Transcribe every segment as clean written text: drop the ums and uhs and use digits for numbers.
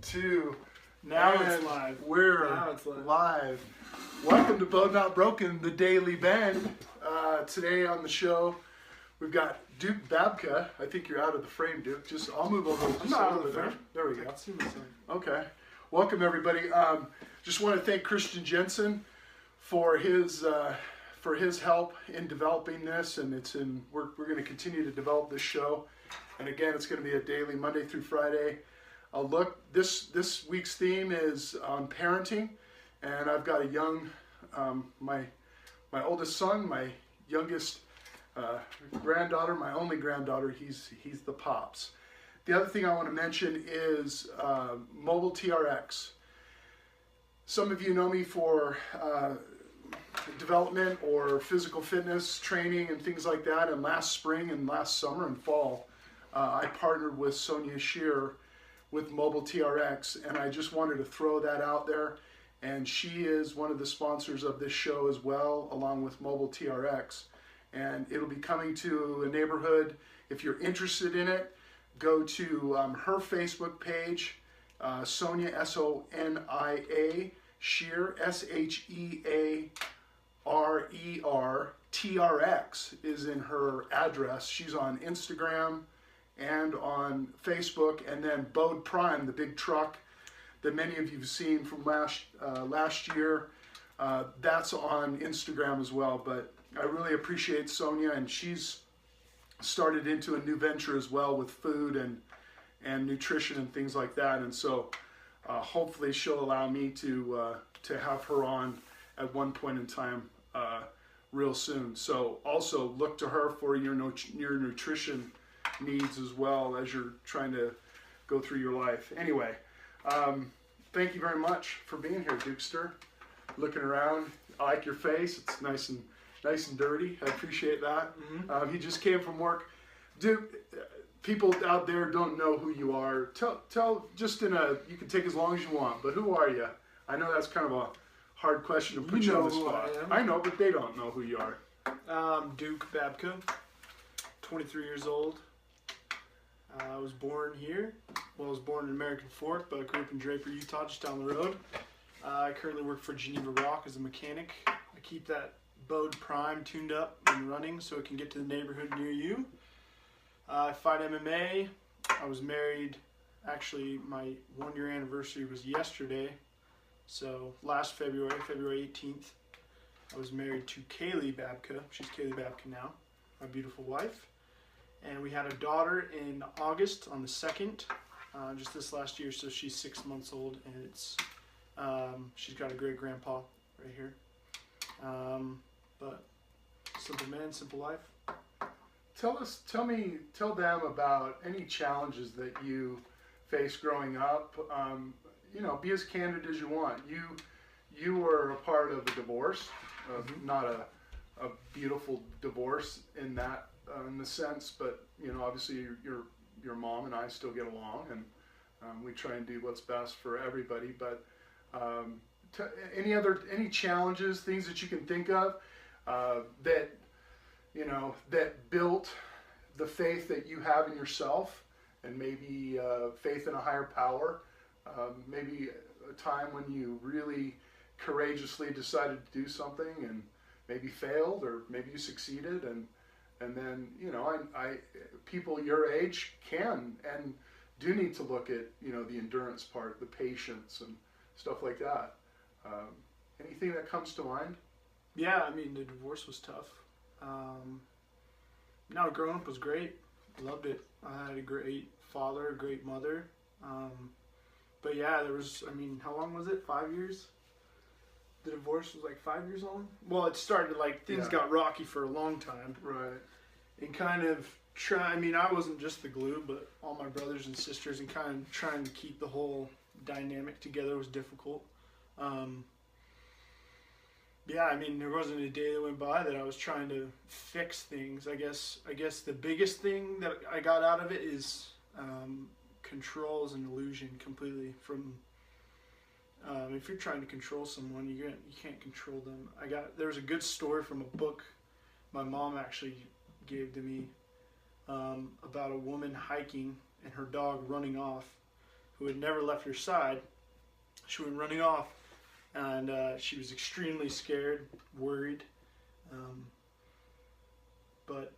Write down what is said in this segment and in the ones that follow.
2. Now and it's live. We're live. Welcome to BEAU'D Not Broken, the Daily Bend. Today on the show, we've got Duke Babka. I think you're out of the frame, Duke. I'll move over just a little bit there. There we go. Okay. Welcome, everybody. Just want to thank Christian Jensen for his help in developing this, and we're going to continue to develop this show. And again, it's going to be a daily, Monday through Friday. This week's theme is on parenting, and I've got a young, my oldest son, my youngest granddaughter, my only granddaughter. He's the pops. The other thing I want to mention is Mobile TRX. Some of you know me for development or physical fitness training and things like that. And last spring and last summer and fall, I partnered with Sonia Shear with Mobile TRX, and I just wanted to throw that out there. And she is one of the sponsors of this show as well, along with Mobile TRX. And it'll be coming to a neighborhood. If you're interested in it, go to her Facebook page, Sonia, S-O-N-I-A, Shear, S-H-E-A-R-E-R, TRX is in her address. She's on Instagram and on Facebook, and then BEAU'D Prime, the big truck that many of you have seen from last year, that's on Instagram as well. But I really appreciate Sonia, and she's started into a new venture as well with food and nutrition and things like that. And so hopefully she'll allow me to have her on at one point in time real soon. So also look to her for your nutrition needs as well as you're trying to go through your life. Anyway, thank you very much for being here, Dukester. Looking around, I like your face. It's nice and dirty. I appreciate that. Mm-hmm. He just came from work. Duke, people out there don't know who you are. Tell just you can take as long as you want, but who are you? I know that's kind of a hard question to put you on the spot. I know, but they don't know who you are. Duke Babka, 23 years old. I was born here. Well, I was born in American Fork, but I grew up in Draper, Utah, just down the road. I currently work for Geneva Rock as a mechanic. I keep that BEAU'D Prime tuned up and running so it can get to the neighborhood near you. I fight MMA. I was married. Actually, my 1-year anniversary was yesterday. So last February 18th, I was married to Kaylee Babka. She's Kaylee Babka now, my beautiful wife. And we had a daughter in August on the 2nd, just this last year. So she's 6 months old, and she's got a great grandpa right here. But simple man, simple life. Tell them about any challenges that you faced growing up. Be as candid as you want. You were a part of a divorce, not a beautiful divorce in that in the sense, but obviously your mom and I still get along, and we try and do what's best for everybody. But any challenges, things that you can think of that built the faith that you have in yourself, and maybe faith in a higher power, maybe a time when you really courageously decided to do something and maybe failed, or maybe you succeeded, and then people your age can and do need to look at the endurance part, the patience and stuff like that. Anything that comes to mind? Yeah, I mean, the divorce was tough. Growing up was great. Loved it. I had a great father, a great mother. But yeah, how long was it? 5 years? The divorce was like 5 years long? Well, it started things got rocky for a long time. Right. And kind of I wasn't just the glue, but all my brothers and sisters, and kind of trying to keep the whole dynamic together was difficult. There wasn't a day that went by that I was trying to fix things. I guess the biggest thing that I got out of it is control is an illusion completely. From if you're trying to control someone, you can't control them. There's a good story from a book my mom actually gave to me about a woman hiking and her dog running off, who had never left her side. She went running off, and she was extremely scared, worried, but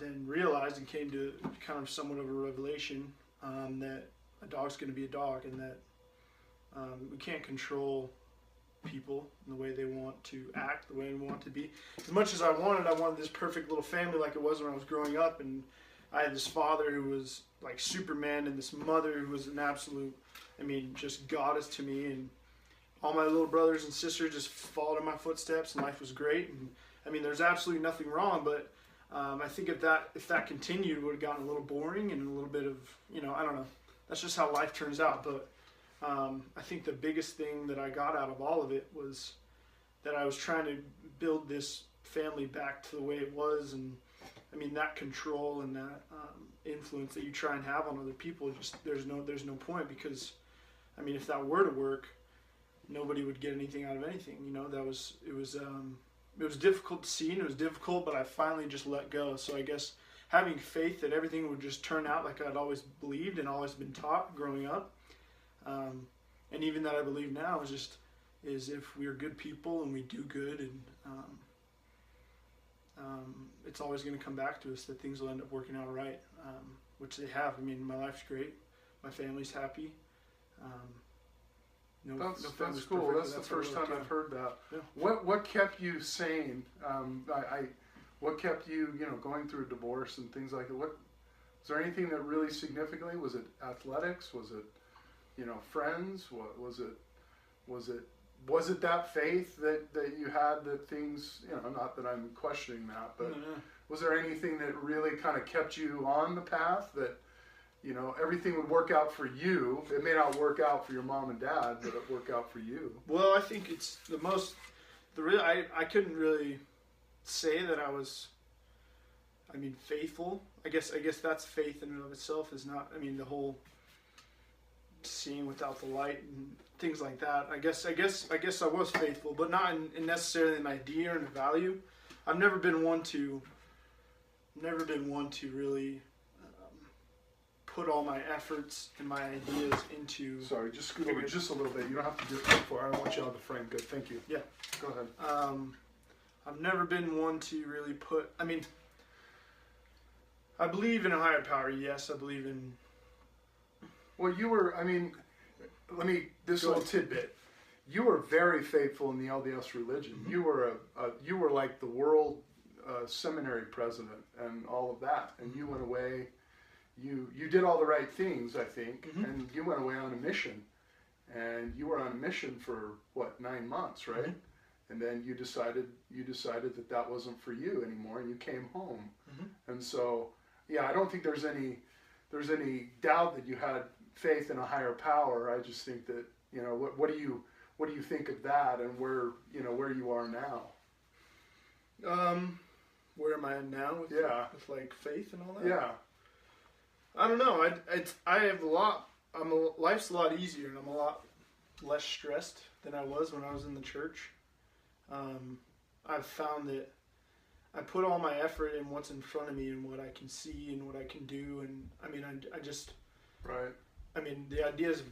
then realized and came to kind of somewhat of a revelation that a dog's going to be a dog, and that we can't control people in the way they want to act, the way they want to be. As much as I wanted this perfect little family like it was when I was growing up, and I had this father who was like Superman, and this mother who was an absolute, just goddess to me, and all my little brothers and sisters just followed in my footsteps, and life was great. And there's absolutely nothing wrong, but I think if that continued, it would have gotten a little boring and a little bit of, I don't know. That's just how life turns out. But I think the biggest thing that I got out of all of it was that I was trying to build this family back to the way it was, and that control and that influence that you try and have on other people, just there's no point, because if that were to work, nobody would get anything out of anything. It was difficult to see, and it was difficult, but I finally just let go. So I guess having faith that everything would just turn out like I'd always believed and always been taught growing up, and even that I believe now, is if we're good people and we do good, and it's always going to come back to us that things will end up working out right, which they have. My life's great, my family's happy. That's cool. That's the first time I've heard that. Yeah. What kept you sane? What kept you, going through a divorce and things like that? Was there anything that really significantly? Was it athletics? Was it, friends? Was it that faith that you had, that things, not that I'm questioning that, but was there anything that really kind of kept you on the path, that everything would work out for you? It may not work out for your mom and dad, but it work out for you. Well, I think it's I couldn't really say that I was, faithful. I guess that's faith in and of itself, is not, the whole seeing without the light and things like that. I guess I was faithful, but not in necessarily an idea and a value. I've never been one to really put all my efforts and my ideas into... Sorry, just scoot over just a little bit. You don't have to do it too far. I don't want you out of the frame. Good, thank you. Yeah. Go ahead. I've never been one to really put... I believe in a higher power, yes. I believe in... Well, you were, this little tidbit. You were very faithful in the LDS religion. Mm-hmm. You were like the world seminary president and all of that. And you went away... You did all the right things, I think, mm-hmm. and you went away on a mission, and you were on a mission for 9 months, right? Mm-hmm. And then you decided that wasn't for you anymore, and you came home. Mm-hmm. And so, I don't think there's any doubt that you had faith in a higher power. I just think that what do you think of that, and where you are now? Where am I now with like faith and all that? Yeah. I don't know. I have life's a lot easier, and I'm a lot less stressed than I was when I was in the church. I've found that I put all my effort in what's in front of me and what I can see and what I can do, and I just right. The ideas of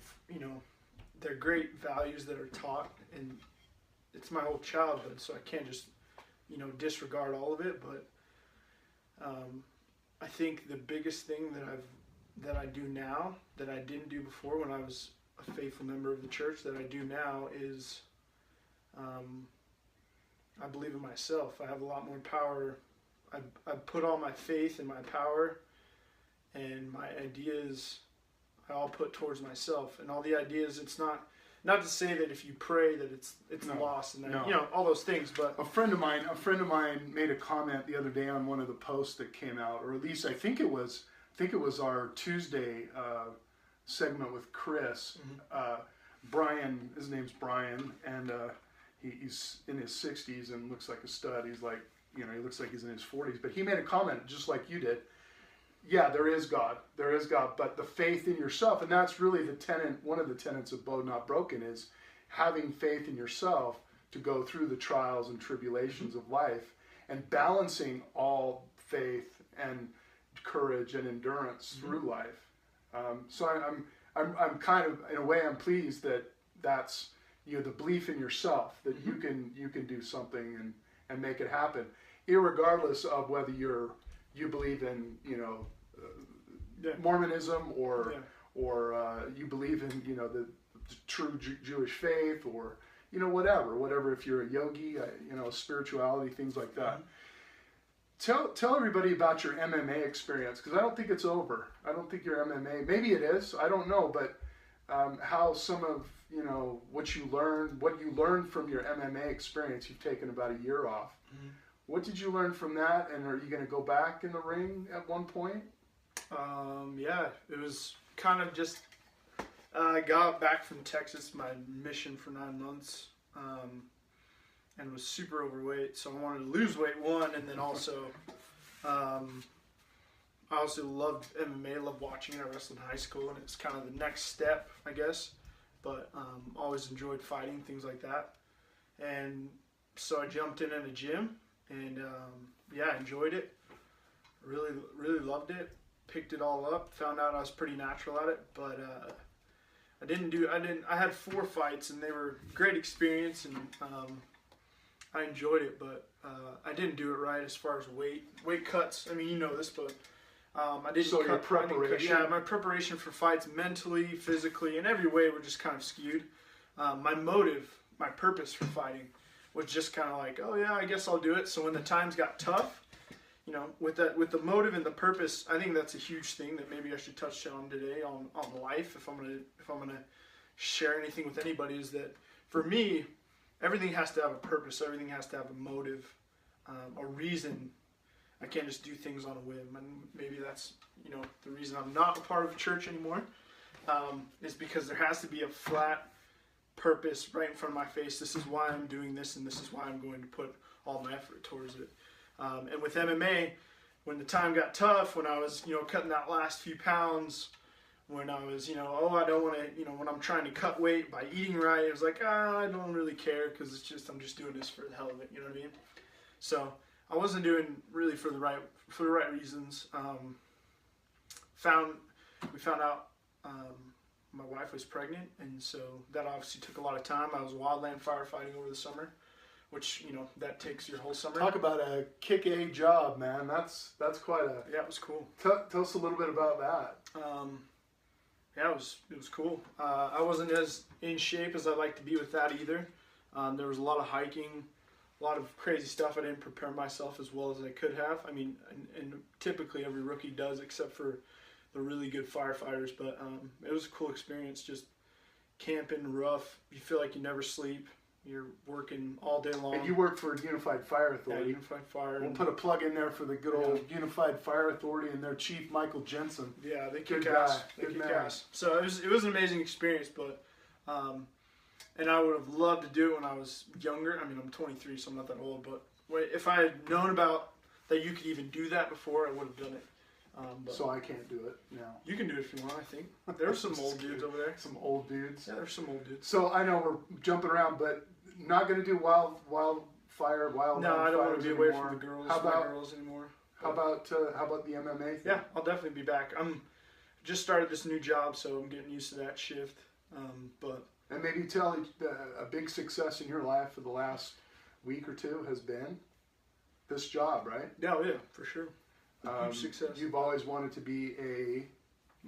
they're great values that are taught, and it's my whole childhood, so I can't just disregard all of it, but. I think the biggest thing that I do now that I didn't do before when I was a faithful member of the church that I do now is I believe in myself. I have a lot more power. I put all my faith and my power and my ideas I all put towards myself, and all the ideas. It's not to say that if you pray that it's lost, and then, all those things. But a friend of mine made a comment the other day on one of the posts that came out, or at least I think it was our Tuesday segment with Chris. Mm-hmm. Brian, his name's Brian, and he's in his 60s and looks like a stud. He's like, he looks like he's in his 40s. But he made a comment just like you did. Yeah, there is God, but the faith in yourself, and that's really one of the tenets of BEAU'D Not Broken, is having faith in yourself to go through the trials and tribulations of life, and balancing all faith and courage and endurance through life. So I'm kind of, in a way, I'm pleased that that's, the belief in yourself that you can do something and make it happen, irregardless of whether you believe in Mormonism or you believe in the true Jewish faith, or whatever. If you're a yogi, spirituality, things like that. Tell everybody about your MMA experience, because I don't think it's over. I don't think your MMA, maybe it is, I don't know, but how some of what you learned from your MMA experience. You've taken about a year off. What did you learn from that, and are you going to go back in the ring at one point? Yeah, it was kind of just, I got back from Texas, my mission for 9 months, and was super overweight, so I wanted to lose weight, one, and then also, I also loved MMA, loved watching it. I wrestled in high school, and it's kind of the next step, I guess, but always enjoyed fighting, things like that, and so I jumped in a gym, and yeah, enjoyed it, really loved it, picked it all up, found out I was pretty natural at it, but I had 4 fights, and they were great experience, and I enjoyed it, but I didn't do it right as far as weight cuts. I mean, you know this, but I didn't. So your preparation? My preparation for fights, mentally, physically, in every way, were just kind of skewed. My motive, my purpose for fighting, was just kind of like, oh yeah, I guess I'll do it. So when the times got tough, with the motive and the purpose, I think that's a huge thing that maybe I should touch on today on life. If I'm gonna share anything with anybody, is that for me, everything has to have a purpose. Everything has to have a motive, a reason. I can't just do things on a whim, and maybe that's the reason I'm not a part of a church anymore. Is because there has to be a flat purpose right in front of my face. This is why I'm doing this, and this is why I'm going to put all my effort towards it. And with MMA, when the time got tough, when I was cutting that last few pounds, when I was I don't want to when I'm trying to cut weight by eating right, it was like I don't really care, because I'm just doing this for the hell of it. You know what I mean? So I wasn't doing really for the right reasons. We found out my wife was pregnant, and so that obviously took a lot of time. I was wildland firefighting over the summer, which that takes your whole summer. Talk about a kick-A job, man. That's quite a... Yeah, it was cool. Tell us a little bit about that. Yeah, it was cool. I wasn't as in shape as I'd like to be with that either. There was a lot of hiking, a lot of crazy stuff. I didn't prepare myself as well as I could have. I mean, and typically every rookie does, except for the really good firefighters. But it was a cool experience, just camping, rough. You feel like you never sleep. You're working all day long. And you work for Unified Fire Authority. Yeah, Unified Fire. We'll put a plug in there for the good old Unified Fire Authority and their chief, Michael Jensen. Yeah, they kick ass. They kick ass. So it was an amazing experience, but and I would have loved to do it when I was younger. I mean, I'm 23, so I'm not that old, but if I had known about that you could even do that before, I would have done it. So I can't do it now. You can do it if you want, I think. There were some old dudes over there. Some old dudes. Yeah, there's some old dudes. So I know we're jumping around, but not going to do wildfire. No, I don't want to be away from the girls. Girls anymore. How about the MMA thing? Yeah, I'll definitely be back. I'm just started this new job, so I'm getting used to that shift. And maybe tell a big success in your life for the last week or two has been this job, right? Yeah, for sure. Huge success. You've always wanted to be a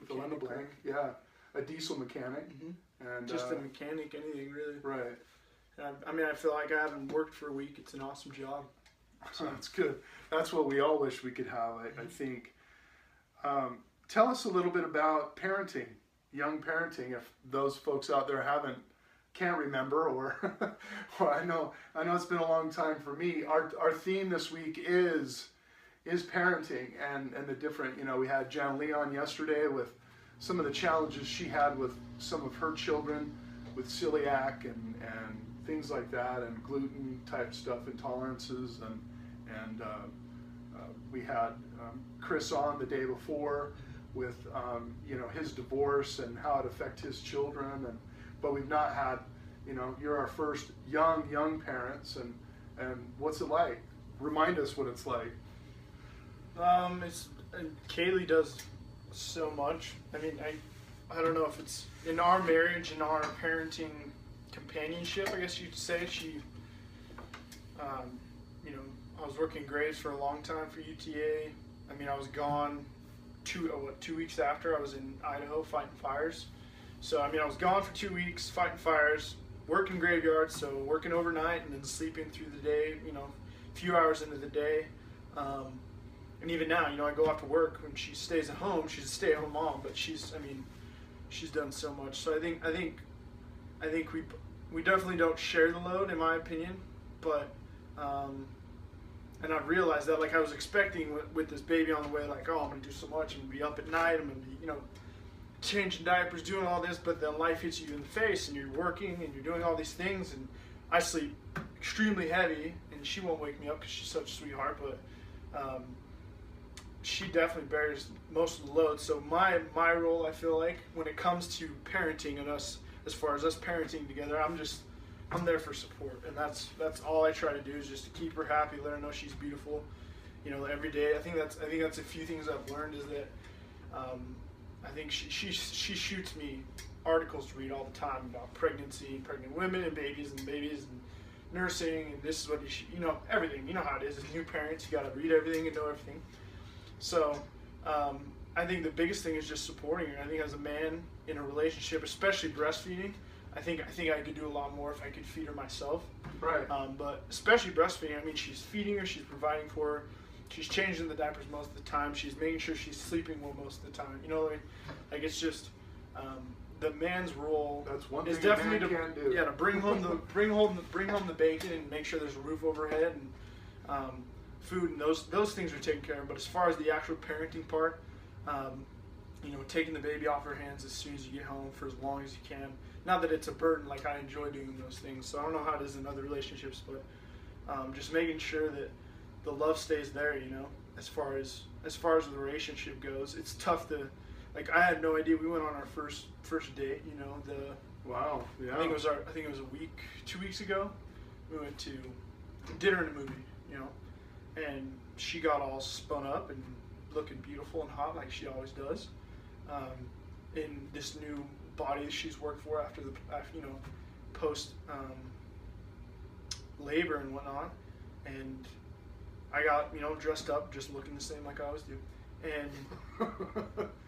fill in the Mechanic, blank, yeah, a diesel mechanic, and just a mechanic, anything really. Right. I mean, I feel like I haven't worked for a week. It's an awesome job. So that's good. That's what we all wish we could have, I think. Tell us a little bit about parenting, young parenting, if those folks out there can't remember, or I know it's been a long time for me. Our theme this week is parenting and the different, we had Jan Leon yesterday with some of the challenges she had with some of her children with celiac and things like that, and gluten type stuff, intolerances, and we had Chris on the day before with his divorce and how it affected his children, but we've not had, you're our first young parents, and what's it like? Remind us what it's like. Kaylee does so much. I mean, I don't know if it's in our marriage, in our parenting companionship, I guess you'd say. You know, I was working grades for a long time for UTA. I mean, I was gone 2 weeks after. I was in Idaho fighting fires. So, I mean, I was gone for 2 weeks fighting fires, working graveyards, so working overnight and then sleeping through the day, you know, a few hours into the day. And even now, you know, I go off to work when she stays at home. She's a stay-at-home mom, but she's done so much. So I think we definitely don't share the load, in my opinion. But and I've realized that, like, I was expecting with this baby on the way, like, oh, I'm gonna do so much. I'm gonna be up at night. I'm gonna be, you know, changing diapers, doing all this. But then life hits you in the face, and you're working and you're doing all these things. And I sleep extremely heavy, and she won't wake me up because she's such a sweetheart. But she definitely bears most of the load. So my role, I feel like, when it comes to parenting and us, as far as us parenting together, I'm there for support, and that's all I try to do, is just to keep her happy, let her know she's beautiful, you know, every day. I think that's a few things I've learned, is that I think she shoots me articles to read all the time about pregnancy, pregnant women, and babies and nursing, and this is what you know, everything. You know how it is as new parents, you got to read everything and know everything. So I think the biggest thing is just supporting her. I think as a man in a relationship, especially breastfeeding, I think I could do a lot more if I could feed her myself. Right. But especially breastfeeding, I mean, she's feeding her, she's providing for her, she's changing the diapers most of the time, she's making sure she's sleeping well most of the time. You know, like it's just the man's role. That's one is thing definitely a man can do. Yeah, to bring home the bacon and make sure there's a roof overhead and food, and those things are taken care of. But as far as the actual parenting part, you know, taking the baby off her hands as soon as you get home for as long as you can. Not that it's a burden, like, I enjoy doing those things. So I don't know how it is in other relationships, but just making sure that the love stays there. You know, as far as the relationship goes, it's tough to, like, I had no idea. We went on our first date. You know, wow, yeah. I think it was a week, 2 weeks ago. We went to dinner and a movie. You know. And she got all spun up and looking beautiful and hot, like she always does, in this new body that she's worked for after you know, post labor and whatnot. And I got, you know, dressed up, just looking the same like I always do.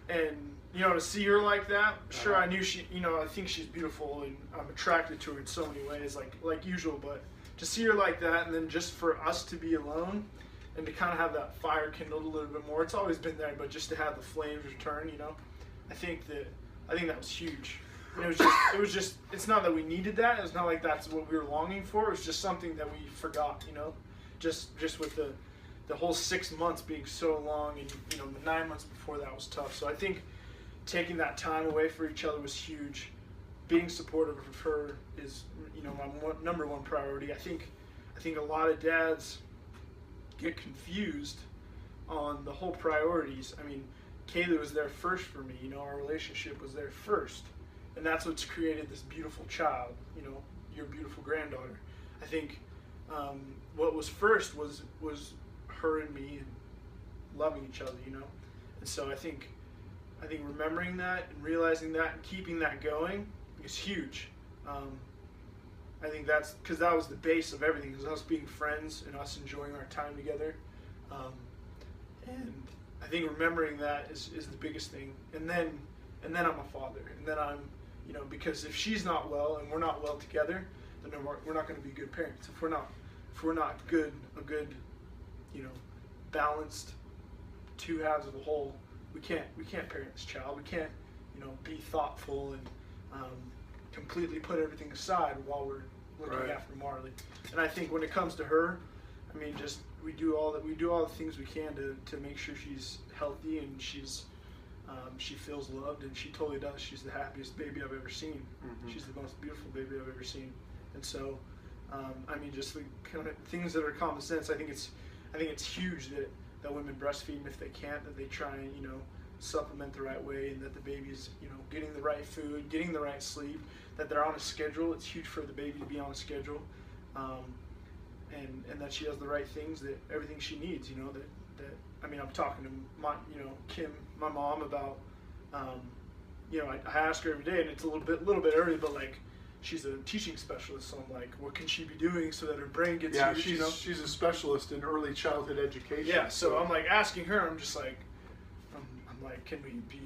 And you know, to see her like that, sure, I knew she, you know, I think she's beautiful and I'm attracted to her in so many ways, like usual. But to see her like that, and then just for us to be alone and to kind of have that fire kindled a little bit more. It's always been there, but just to have the flames return, you know, I think that was huge. And it was just it's not that we needed that. It's not like that's what we were longing for. It was just something that we forgot, you know, just with the whole 6 months being so long, and you know, the 9 months before that was tough. So I think taking that time away for each other was huge. Being supportive of her is, you know, my number one priority. I think a lot of dads get confused on the whole priorities. I mean, Kayla was there first for me. You know, our relationship was there first, and that's what's created this beautiful child. You know, your beautiful granddaughter. I think what was first was her and me and loving each other. You know, and so I think remembering that and realizing that and keeping that going is huge. I think that's because that was the base of everything, is us being friends and us enjoying our time together. And I think remembering that is the biggest thing. And then I'm a father, and then I'm, you know, because if she's not well and we're not well together, then we're not going to be good parents. If we're not a good, you know, balanced two halves of the whole, we can't parent this child. We can't, you know, be thoughtful and completely put everything aside while we're looking after Marley. And I think when it comes to her, I mean, just we do all the things we can to make sure she's healthy and she feels loved, and she totally does. She's the happiest baby I've ever seen. Mm-hmm. She's the most beautiful baby I've ever seen. And so, I mean, just the kind of things that are common sense. I think it's huge that women breastfeed, and if they can't, that they try and, you know, supplement the right way, and that the baby's, you know, getting the right food, getting the right sleep, that they're on a schedule. It's huge for the baby to be on a schedule, and that she has the right things, that everything she needs, you know, that I mean, I'm talking to Kim, my mom, about I ask her every day, and it's a little bit early, but like, she's a teaching specialist, so I'm like, what can she be doing so that her brain gets used? She's a specialist in early childhood education. Yeah, so I'm like asking her, I'm just like, I'm like, can we be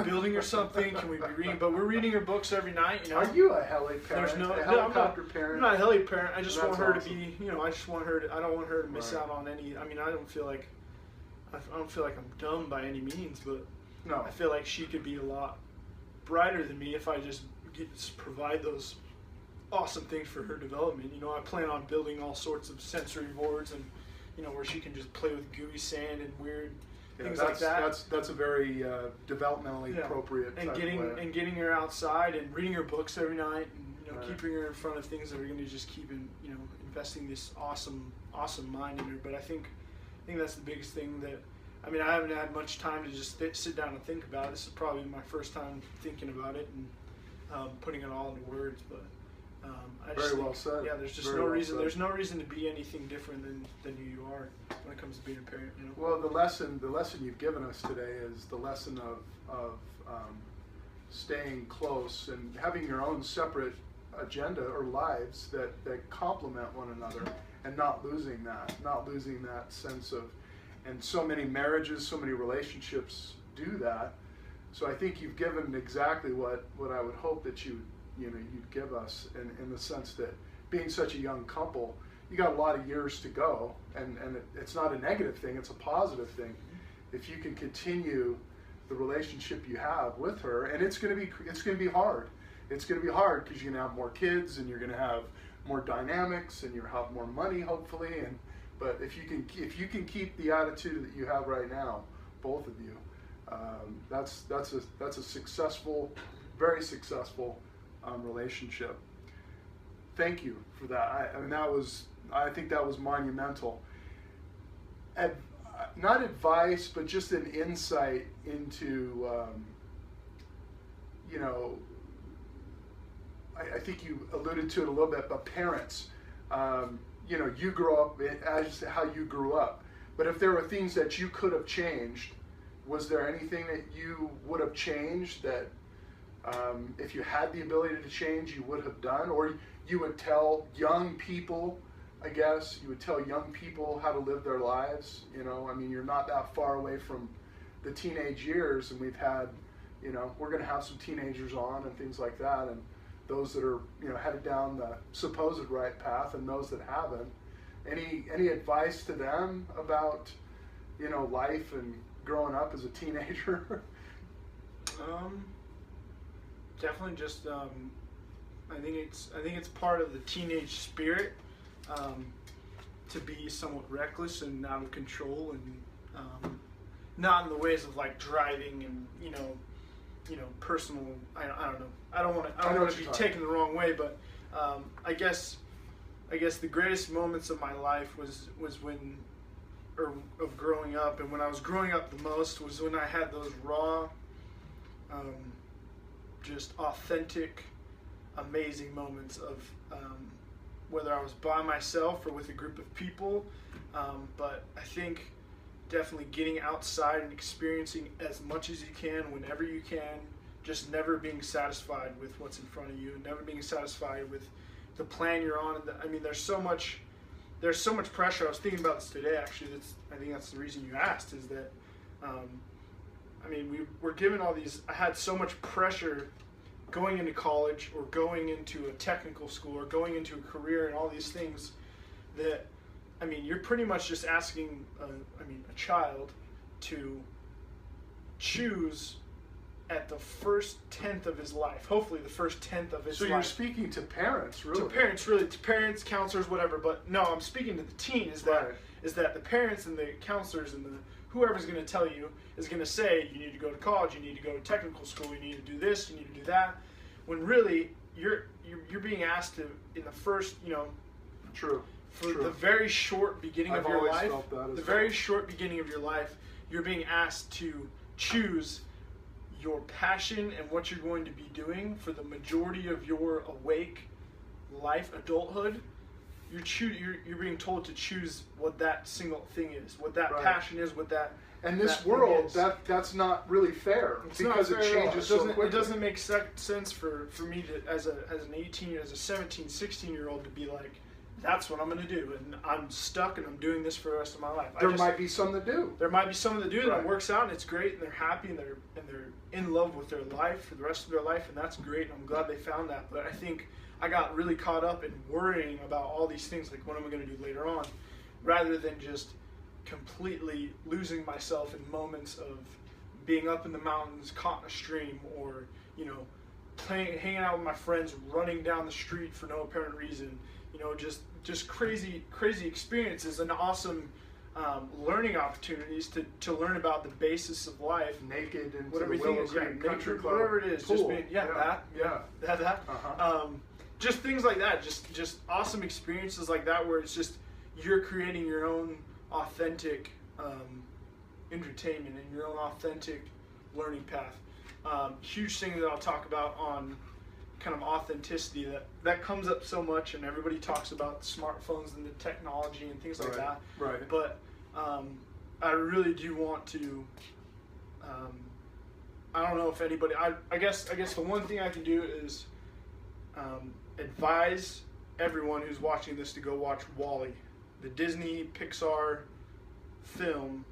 building or something? Can we be reading? But we're reading her books every night, Are you a heli parent? There's no, a helicopter I'm parent? not a heli parent. I just want her awesome. to be, I just want her to, I don't want her to miss out on any, I don't feel like I'm dumb by any means, but No. I feel like she could be a lot brighter than me if I just provide those awesome things for her development. I plan on building all sorts of sensory boards and, where she can just play with gooey sand and weird things like that. That's a very developmentally appropriate and getting her outside and reading her books every night, and keeping her in front of things that are going to just keep investing this awesome mind in her. But I think that's the biggest thing that I haven't had much time to just sit down and think about it. This is probably my first time thinking about it and putting it all into words. But I just very well said. Yeah, there's just very no well reason. said. There's no reason to be anything different than who you are when it comes to being a parent. Well, the lesson you've given us today is the lesson of staying close and having your own separate agenda or lives that complement one another, and not losing that sense of. And so many marriages, so many relationships do that. So I think you've given exactly what I would hope that you'd give us, in the sense that being such a young couple, you got a lot of years to go, and it's not a negative thing, it's a positive thing. If you can continue the relationship you have with her, and it's going to be hard. It's going to be hard because you're going to have more kids, and you're going to have more dynamics, and you'll have more money, hopefully. But if you can keep the attitude that you have right now, both of you, that's a successful, very successful relationship. Thank you for that. I think that was monumental. Not advice, but just an insight into, I think you alluded to it a little bit, but parents, you grow up as how you grew up. But if there were things that you could have changed, was there anything that you would have changed that if you had the ability to change, you would have done? Or you would tell young people, I guess, how to live their lives? You're not that far away from the teenage years, and we've had, we're going to have some teenagers on and things like that, and those that are, headed down the supposed right path, and those that haven't. Any advice to them about, life and growing up as a teenager? Definitely just I think it's part of the teenage spirit to be somewhat reckless and out of control, and not in the ways of like driving and personal. I don't know. I don't want to be taken the wrong way, but I guess the greatest moments of my life was when, or of growing up, and when I was growing up the most was when I had those raw, just authentic, amazing moments of whether I was by myself or with a group of people, but I think definitely getting outside and experiencing as much as you can, whenever you can, just never being satisfied with what's in front of you, and never being satisfied with the plan you're on. And there's so much pressure. I was thinking about this today, actually. I think that's the reason you asked, is that we were given all these. I had so much pressure going into college, or going into a technical school, or going into a career, and all these things that, you're pretty much just asking a child to choose at the first 10th of his life, hopefully the first 10th of his life. So you're speaking to parents, really? To parents, counselors, whatever. But no, I'm speaking to the teen. Is that the parents and the counselors and whoever's going to tell you is going to say, you need to go to college, you need to go to technical school, you need to do this, you need to do that, when really you're being asked to, in the first, True. The very short beginning of your life, very short beginning of your life, you're being asked to choose your passion and what you're going to be doing for the majority of your awake life, adulthood, you're being told to choose what that single thing is, what that Right. passion is, what that. And this that world, thing is. that's not really fair It's because not it fair at all. changes so quickly. It doesn't make sense for me to, as an 18, as a 17, 16-year-old to be like, that's what I'm going to do, and I'm stuck, and I'm doing this for the rest of my life. There might be some that do. There might be some that do, and Right. it works out, and it's great, and they're happy, and they're in love with their life for the rest of their life, and that's great. And I'm glad they found that. But I think I got really caught up in worrying about all these things, like what am I going to do later on, rather than just completely losing myself in moments of being up in the mountains, caught in a stream, or hanging out with my friends, running down the street for no apparent reason. Just crazy experiences and awesome learning opportunities to learn about the basis of life. Naked and What everything is, nature, whatever it is, pool. just being, that. Uh-huh. Just things like that, just awesome experiences like that, where it's just you're creating your own authentic entertainment and your own authentic learning path. Huge thing that I'll talk about on kind of authenticity that comes up so much, and everybody talks about smartphones and the technology and things like that. Right. But I really do want to. I don't know if anybody. I guess the one thing I can do is advise everyone who's watching this to go watch WALL-E, the Disney Pixar film.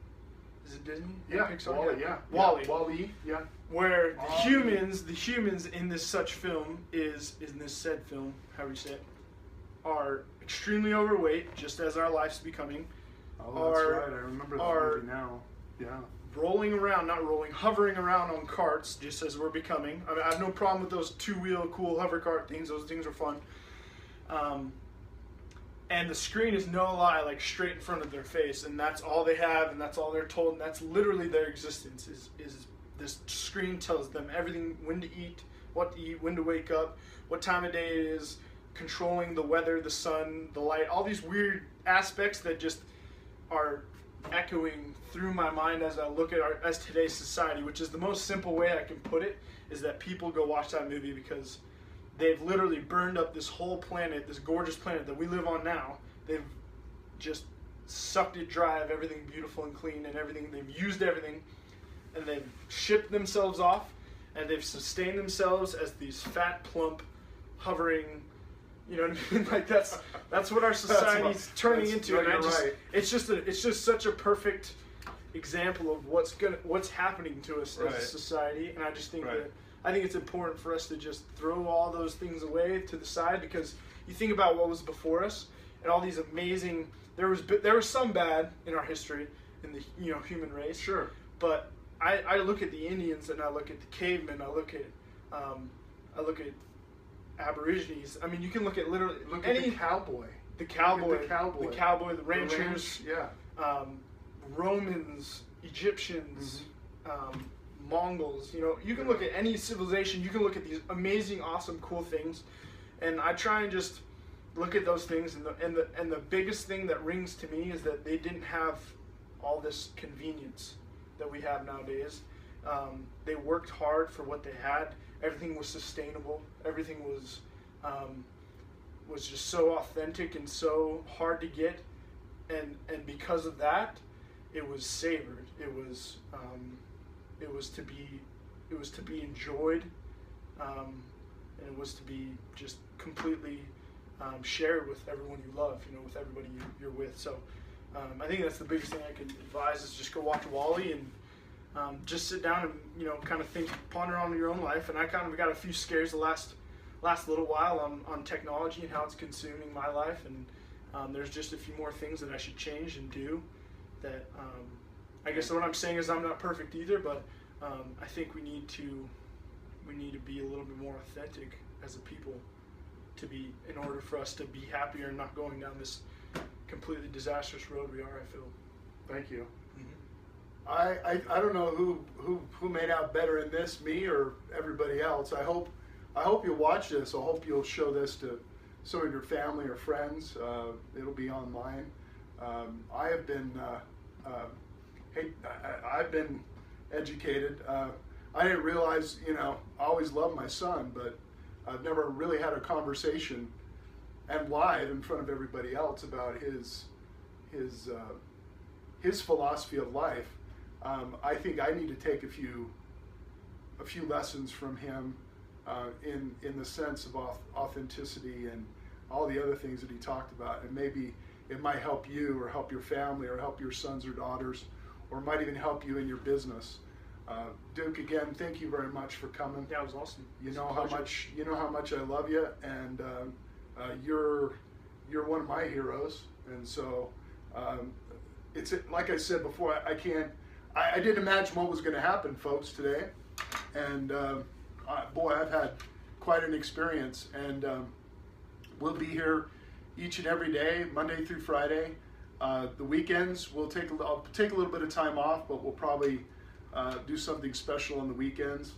Is it Disney? Yeah, Pixar. WALL-E. Yeah. WALL-E. Yeah. WALL-E. Yeah. Where the humans in this such film in this said film, however you say it, are extremely overweight, just as our life's becoming. Oh, that's right. I remember that movie now. Yeah. Hovering around on carts, just as we're becoming. I mean, I have no problem with those two-wheel cool hover cart things. Those things are fun. And the screen is no lie, like straight in front of their face, and that's all they have, and that's all they're told, and that's literally their existence. Is this screen tells them everything: when to eat, what to eat, when to wake up, what time of day it is, controlling the weather, the sun, the light, all these weird aspects that just are echoing through my mind as I look at today's society, which is the most simple way I can put it, is that people go watch that movie because they've literally burned up this whole planet, this gorgeous planet that we live on now. They've just sucked it dry of everything beautiful and clean and everything. They've used everything, and they've shipped themselves off, and they've sustained themselves as these fat, plump, hovering. You know what I mean? Like that's what our society's turning into, and it's just such a perfect example of what's happening to us as a society. And I just think that I think it's important for us to just throw all those things away to the side, because you think about what was before us and all these amazing. There was some bad in our history in the human race. Sure. But I look at the Indians and I look at the cavemen. I look at Aborigines. I mean, you can look at literally the cowboy. The cowboy, the ranchers, Romans, Egyptians, Mongols. You can look at any civilization. You can look at these amazing, awesome, cool things, and I try and just look at those things. And the biggest thing that rings to me is that they didn't have all this convenience that we have nowadays. They worked hard for what they had. Everything was sustainable. Everything was just so authentic and so hard to get, and because of that, it was savored. It was to be enjoyed, and it was to be just completely shared with everyone you love. With everybody you're with. So I think that's the biggest thing I can advise is just go watch WALL-E and. Just sit down and kind of ponder on your own life. And I kind of got a few scares the last little while on technology and how it's consuming my life. And there's just a few more things that I should change and do. That I guess what I'm saying is I'm not perfect either, but I think we need to be a little bit more authentic as a people in order for us to be happier and not going down this completely disastrous road we are. I feel. Thank you. I don't know who made out better in this, me or everybody else. I hope you'll watch this. I hope you'll show this to some of your family or friends. It'll be online. I have been I've been educated. I didn't realize I always loved my son, but I've never really had a conversation and live in front of everybody else about his philosophy of life. I think I need to take a few lessons from him in the sense of authenticity and all the other things that he talked about, and maybe it might help you or help your family or help your sons or daughters, or might even help you in your business. Duke, again, thank you very much for coming. Yeah, it was awesome. You know how much I love you, and you're one of my heroes. And so it's like I said before, I didn't imagine what was going to happen, folks, today, and boy, I've had quite an experience. And we'll be here each and every day, Monday through Friday. The weekends I'll take a little bit of time off, but we'll probably do something special on the weekends.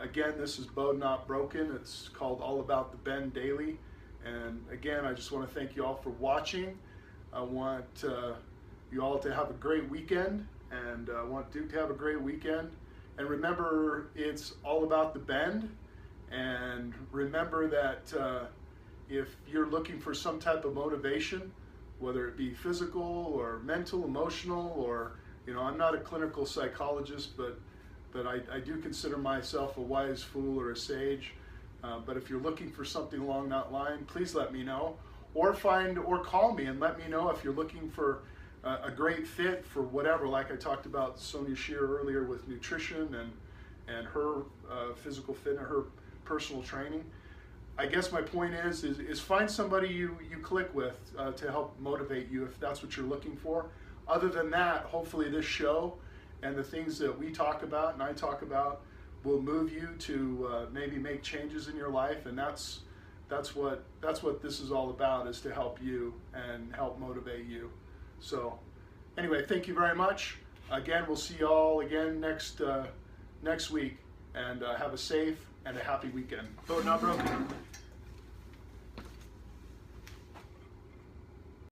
Again, this is BEAU'D Not Broken. It's called All About the Bend Daily. And again, I just want to thank you all for watching. I want you all to have a great weekend, and I want Duke to have a great weekend. And remember, it's all about the bend. And remember that if you're looking for some type of motivation, whether it be physical or mental, emotional, or, I'm not a clinical psychologist, but I do consider myself a wise fool or a sage. But if you're looking for something along that line, please let me know, or call me and let me know if you're looking for a great fit for whatever. Like I talked about Sonia Shear earlier with nutrition and her physical fitness, her personal training. I guess my point is find somebody you click with to help motivate you if that's what you're looking for. Other than that, hopefully this show and the things that we talk about and I talk about will move you to maybe make changes in your life, and that's what this is all about, is to help you and help motivate you. So anyway, thank you very much. Again, we'll see you all again next week, and have a safe and a happy weekend. BEAU'D Not Broken.